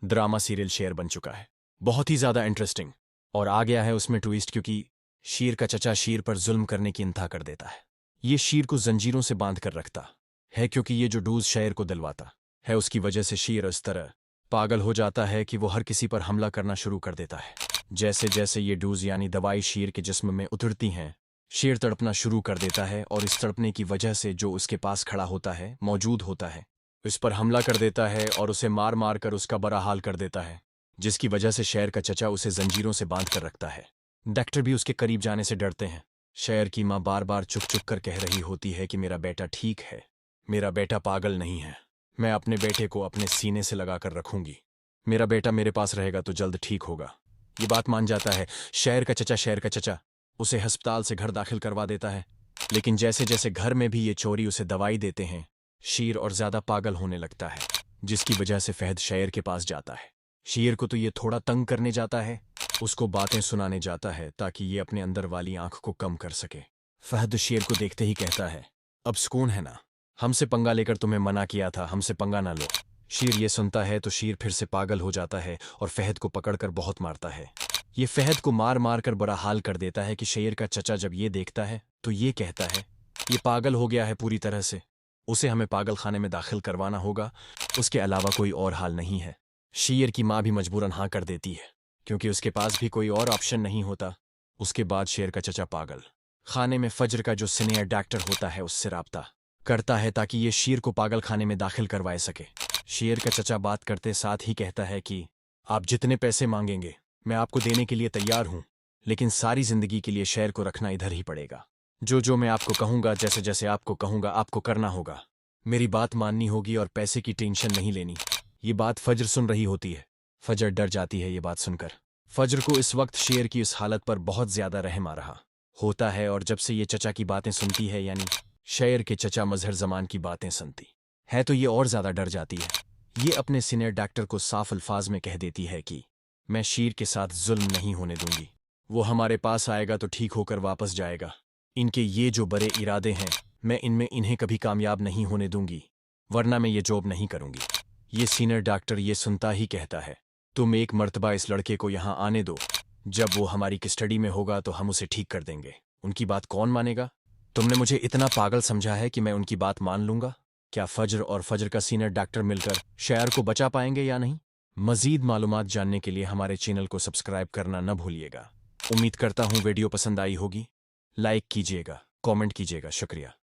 Drama serial शेर बन चुका है। बहुत ही ज़्यादा इंटरेस्टिंग। और आ गया है उसमें ट्विस्ट, क्योंकि शीर का चचा शीर पर जुल्म करने की इंतहा कर देता है। ये शीर को जंजीरों से बांध कर रखता है, क्योंकि ये जो डोज शेर को दिलवाता है उसकी वजह से शीर इस तरह पागल हो जाता है कि वो हर किसी पर हमला करना शुरू कर देता है। जैसे जैसे ये डोज यानी दवाई शीर के जिस्म में उतरती हैं, शेर तड़पना शुरू कर देता है और इस तड़पने की वजह से जो उसके पास खड़ा होता है, मौजूद होता है, इस पर हमला कर देता है और उसे मार मार कर उसका बुरा हाल कर देता है, जिसकी वजह से शेर का चचा उसे जंजीरों से बांध कर रखता है। डॉक्टर भी उसके करीब जाने से डरते हैं। शेर की माँ बार बार चुप चुप कर कह रही होती है कि मेरा बेटा ठीक है, मेरा बेटा पागल नहीं है, मैं अपने बेटे को अपने सीने से लगा कर रखूंगी, मेरा बेटा मेरे पास रहेगा तो जल्द ठीक होगा। ये बात मान जाता है शेर का चचा उसे अस्पताल से घर दाखिल करवा देता है। लेकिन जैसे जैसे घर में भी ये चोरी उसे दवाई देते हैं, शीर और ज्यादा पागल होने लगता है, जिसकी वजह से फहद शेर के पास जाता है। शीर को तो ये थोड़ा तंग करने जाता है, उसको बातें सुनाने जाता है ताकि ये अपने अंदर वाली आंख को कम कर सके। फहद शेर को देखते ही कहता है, अब सुकून है ना, हमसे पंगा लेकर तुम्हें मना किया था, हमसे पंगा ना लो। शीर ये सुनता है तो शीर फिर से पागल हो जाता है और फहद को पकड़कर बहुत मारता है। ये फहद को मार मार कर बुरा हाल कर देता है कि शेर का चचा जब ये देखता है तो ये कहता है, ये पागल हो गया है पूरी तरह से, उसे हमें पागल खाने में दाखिल करवाना होगा, उसके अलावा कोई और हाल नहीं है। शेर की माँ भी मजबूरन हाँ कर देती है, क्योंकि उसके पास भी कोई और ऑप्शन नहीं होता। उसके बाद शेर का चचा पागल खाने में फज्र का जो सीनियर डॉक्टर होता है उससे राब्ता करता है ताकि ये शेर को पागल खाने में दाखिल करवाए सके। शेर का चचा बात करते साथ ही कहता है कि आप जितने पैसे मांगेंगे मैं आपको देने के लिए तैयार हूं, लेकिन सारी जिंदगी के लिए शेर को रखना इधर ही पड़ेगा। जो मैं आपको कहूंगा, जैसे जैसे आपको कहूंगा आपको करना होगा, मेरी बात माननी होगी और पैसे की टेंशन नहीं लेनी। ये बात फज्र सुन रही होती है। फज्र डर जाती है ये बात सुनकर। फज्र को इस वक्त शेर की इस हालत पर बहुत ज्यादा रहम आ रहा होता है, और जब से ये चचा की बातें सुनती है, यानी शेर के चचा मजहर जमान की बातें सुनती है, तो ये और ज्यादा डर जाती है। ये अपने सीनियर डॉक्टर को साफ अल्फाज में कह देती है कि मैं शीर के साथ जुल्म नहीं होने दूंगी, वो हमारे पास आएगा तो ठीक होकर वापस जाएगा। इनके ये जो बड़े इरादे हैं, मैं इनमें इन्हें कभी कामयाब नहीं होने दूंगी, वरना मैं ये जॉब नहीं करूंगी। ये सीनियर डॉक्टर ये सुनता ही कहता है, तुम एक मर्तबा इस लड़के को यहाँ आने दो, जब वो हमारी कस्टडी में होगा तो हम उसे ठीक कर देंगे। उनकी बात कौन मानेगा? तुमने मुझे इतना पागल समझा है कि मैं उनकी बात मान लूंगा? क्या फज्र और फज्र का सीनियर डॉक्टर मिलकर शेर को बचा पाएंगे या नहीं? मजीद मालूमात जानने के लिए हमारे चैनल को सब्सक्राइब करना न भूलिएगा। उम्मीद करता हूँ वीडियो पसंद आई होगी। लाइक कीजिएगा, कमेंट कीजिएगा। शुक्रिया।